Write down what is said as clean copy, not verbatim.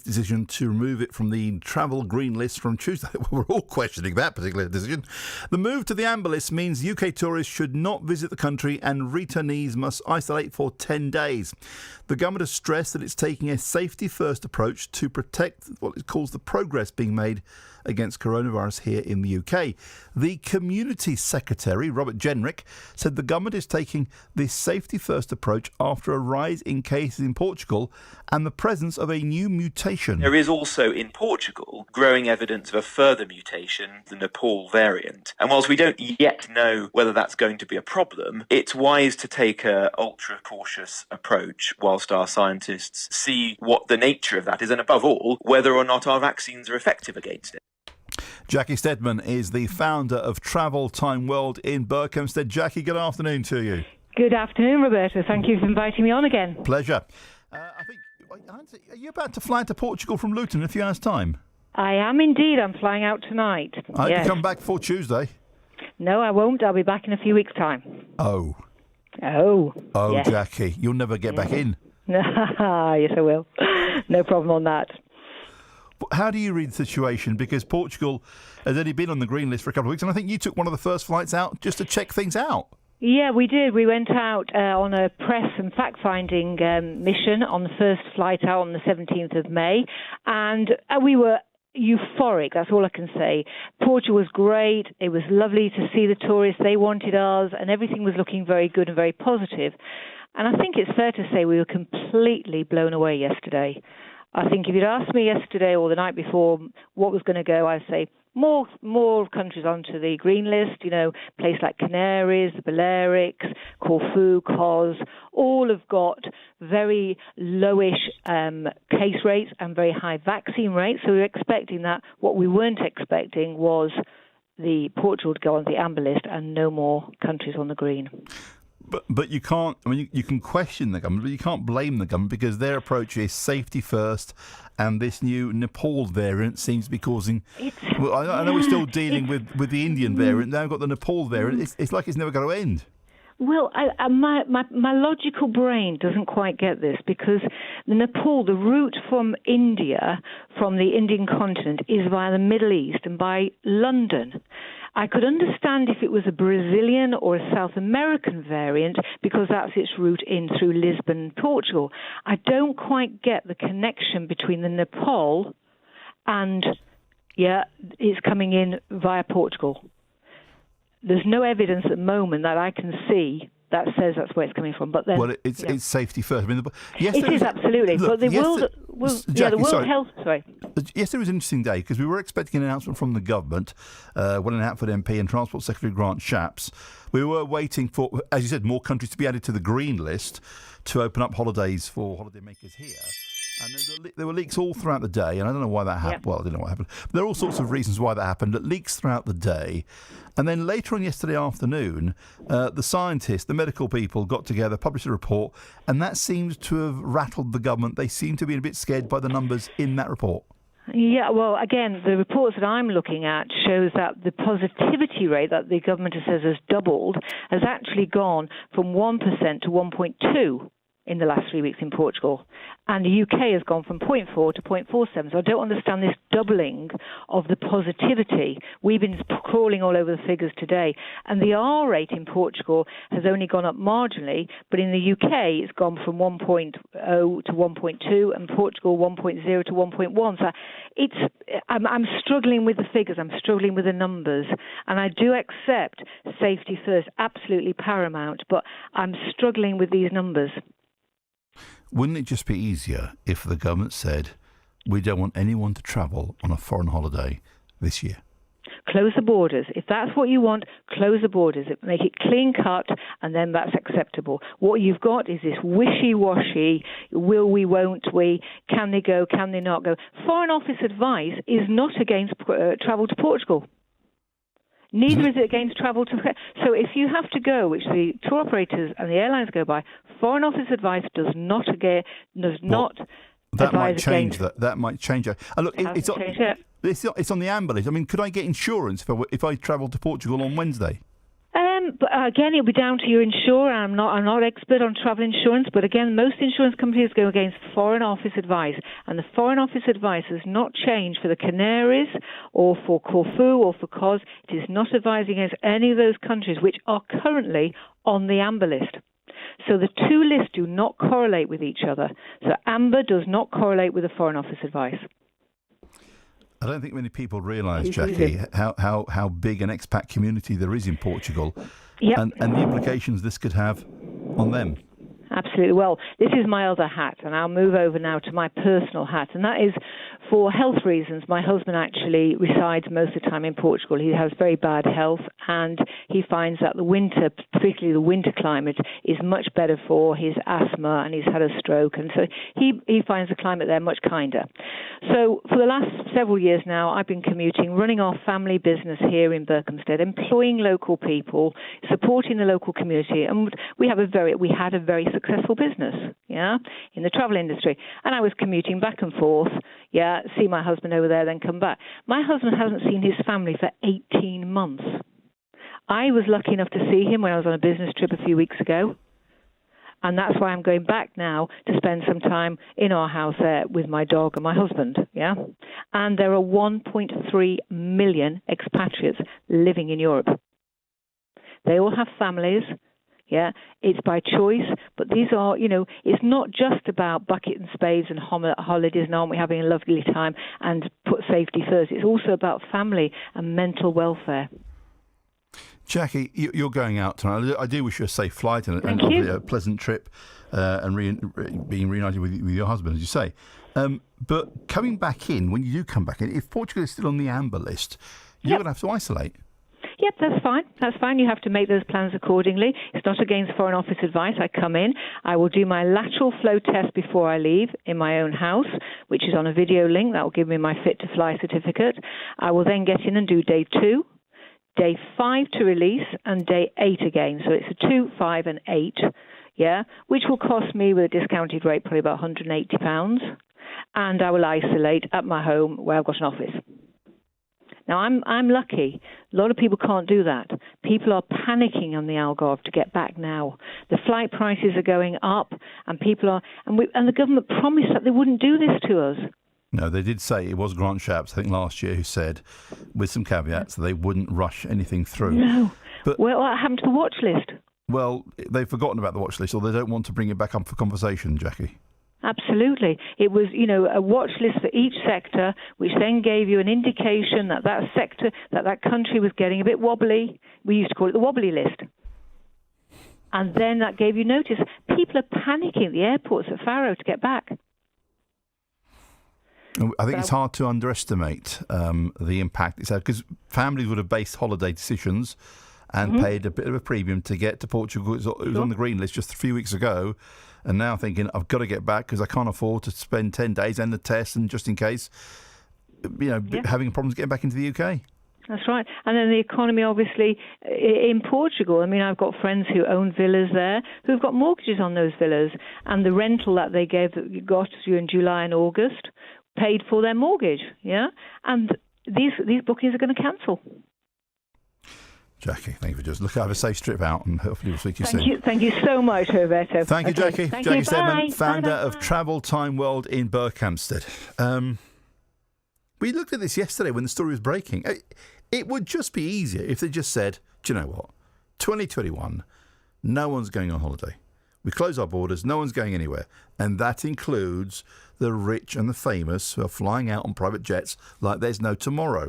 decision to remove it from the travel green list from Tuesday. We're all questioning that particular decision. The move to the amber list means UK tourists should not visit the country and returnees must isolate for 10 days. The government has stressed that it's taking a safety-first approach to protect what it calls the progress being made against coronavirus here in the UK. The Community Secretary, Robert Jenrick, said the government is taking this safety-first approach after a rise in cases in Portugal and the presence of a new mutation. There is also in Portugal growing evidence of a further mutation, the Nepal variant. And whilst we don't yet know whether that's going to be a problem, it's wise to take an ultra-cautious approach whilst our scientists see what the nature of that is and, above all, whether or not our vaccines are effective against it. Jackie Stedman is the founder of TravelTime World in Berkhamsted. Jackie, good afternoon to you. Good afternoon, Roberto. Thank you for inviting me on again. Pleasure. Are you about to fly to Portugal from Luton in a few hours' time? I am indeed. I'm flying out tonight. I hope you come back before Tuesday. No, I won't. I'll be back in a few weeks' time. Oh, yes. Jackie, you'll never get back in. Yes, I will. No problem on that. How do you read the situation? Because Portugal has only been on the green list for a couple of weeks, and I think you took one of the first flights out just to check things out. Yeah, we did. We went out on a press and fact-finding mission on the first flight out on the 17th of May, and we were euphoric, that's all I can say. Portugal was great. It was lovely to see the tourists. They wanted us, and everything was looking very good and very positive. And I think it's fair to say we were completely blown away yesterday. I think if you'd asked me yesterday or the night before what was going to go, I'd say more countries onto the green list, places like Canaries, the Balearics, Corfu, Kos, all have got very lowish case rates and very high vaccine rates. So we were expecting that. What we weren't expecting was the Portugal to go on the amber list and no more countries on the green. But you can't, you can question the government, but you can't blame the government because their approach is safety first, and this new Nepal variant seems to be causing... I know we're still dealing with the Indian variant, now we've got the Nepal variant. It's like it's never going to end. Well, my logical brain doesn't quite get this because the Nepal, the route from India, from the Indian continent, is via the Middle East and by London. I could understand if it was a Brazilian or a South American variant because that's its route in through Lisbon, Portugal. I don't quite get the connection between the Nepal and, it's coming in via Portugal. There's no evidence at the moment that I can see that says that's where it's coming from. But then, it's safety first. It is absolutely. But the World Health. Sorry. Yesterday was an interesting day because we were expecting an announcement from the government, when an Outford MP and Transport Secretary Grant Shapps. We were waiting for, as you said, more countries to be added to the green list to open up holidays for holidaymakers here. And there were leaks all throughout the day, and I don't know why that happened. Well, I don't know what happened. But there are all sorts of reasons why that happened, but leaks throughout the day. And then later on yesterday afternoon, the scientists, the medical people got together, published a report, and that seems to have rattled the government. They seem to be a bit scared by the numbers in that report. Yeah, well, again, the reports that I'm looking at shows that the positivity rate that the government says has doubled has actually gone from 1% to 1.2%. in the last 3 weeks in Portugal. And the UK has gone from 0.4 to 0.47. So I don't understand this doubling of the positivity. We've been crawling all over the figures today. And the R rate in Portugal has only gone up marginally, but in the UK it's gone from 1.0 to 1.2 and Portugal 1.0 to 1.1. So I'm struggling with the figures. I'm struggling with the numbers. And I do accept safety first, absolutely paramount, but I'm struggling with these numbers. Wouldn't it just be easier if the government said, we don't want anyone to travel on a foreign holiday this year? Close the borders. If that's what you want, close the borders. Make it clean cut, and then that's acceptable. What you've got is this wishy-washy, will we, won't we, can they go, can they not go. Foreign Office advice is not against travel to Portugal. Neither is it against travel to... So if you have to go, which the tour operators and the airlines go by, Foreign Office advice does not advise that might change against... That might change that. And look, it's on the amber list. I mean, could I get insurance if I travel to Portugal on Wednesday? But again, it'll be down to your insurer. I'm not expert on travel insurance, but again, most insurance companies go against Foreign Office advice, and the Foreign Office advice has not changed for the Canaries or for Corfu or for Kos. It is not advising against any of those countries which are currently on the amber list. So the two lists do not correlate with each other. So amber does not correlate with the Foreign Office advice. I don't think many people realise, Jackie, how big an expat community there is in Portugal, yep. and the implications this could have on them. Absolutely. Well, this is my other hat, and I'll move over now to my personal hat, and that is for health reasons. My husband actually resides most of the time in Portugal. He has very bad health, and he finds that the winter, particularly the winter climate, is much better for his asthma, and he's had a stroke, and so he finds the climate there much kinder. So for the last several years now, I've been commuting, running our family business here in Berkhamsted, employing local people, supporting the local community, and we had a very successful business, in the travel industry. And I was commuting back and forth, see my husband over there, then come back. My husband hasn't seen his family for 18 months. I was lucky enough to see him when I was on a business trip a few weeks ago. And that's why I'm going back now to spend some time in our house there with my dog and my husband, And there are 1.3 million expatriates living in Europe. They all have families. It's by choice, but these are, it's not just about bucket and spades and holidays and aren't we having a lovely time and put safety first. It's also about family and mental welfare. Jackie, you're going out tonight. I do wish you a safe flight and a pleasant trip and being reunited with your husband, as you say. But coming back in, when you do come back in, if Portugal is still on the amber list, you're going to have to isolate. Yep, that's fine. That's fine. You have to make those plans accordingly. It's not against Foreign Office advice. I come in. I will do my lateral flow test before I leave in my own house, which is on a video link. That will give me my Fit to Fly certificate. I will then get in and do day 2, day 5 to release, and day 8 again. So it's a 2, 5, and 8, which will cost me, with a discounted rate, probably about £180. And I will isolate at my home where I've got an office. Now, I'm lucky. A lot of people can't do that. People are panicking on the Algarve to get back now. The flight prices are going up, and and the government promised that they wouldn't do this to us. No, they did say it was Grant Shapps, I think last year, who said, with some caveats, that they wouldn't rush anything through. No. But what happened to the watch list? Well, they've forgotten about the watch list, or they don't want to bring it back up for conversation, Jackie. Absolutely. It was, a watch list for each sector, which then gave you an indication that sector, that country was getting a bit wobbly. We used to call it the wobbly list. And then that gave you notice. People are panicking at the airports at Faro to get back. I think it's hard to underestimate the impact it's had, because families would have based holiday decisions and paid a bit of a premium to get to Portugal. It was on the green list just a few weeks ago. And now thinking, I've got to get back because I can't afford to spend 10 days and the test, and just in case, having problems getting back into the UK. That's right. And then the economy, obviously, in Portugal. I mean, I've got friends who own villas there who've got mortgages on those villas, and the rental that they got during July and August paid for their mortgage, And these bookings are going to cancel. Jackie, thank you for just look. Have a safe trip out, and hopefully we'll speak to you soon. Thank you so much, Roberto. Thank you, Jackie. Thank Jackie you. Stedman, founder Bye. of TravelTime World in Berkhamsted. We looked at this yesterday when the story was breaking. It would just be easier if they just said, do you know what? 2021, no one's going on holiday. We close our borders, no one's going anywhere. And that includes the rich and the famous who are flying out on private jets like there's no tomorrow.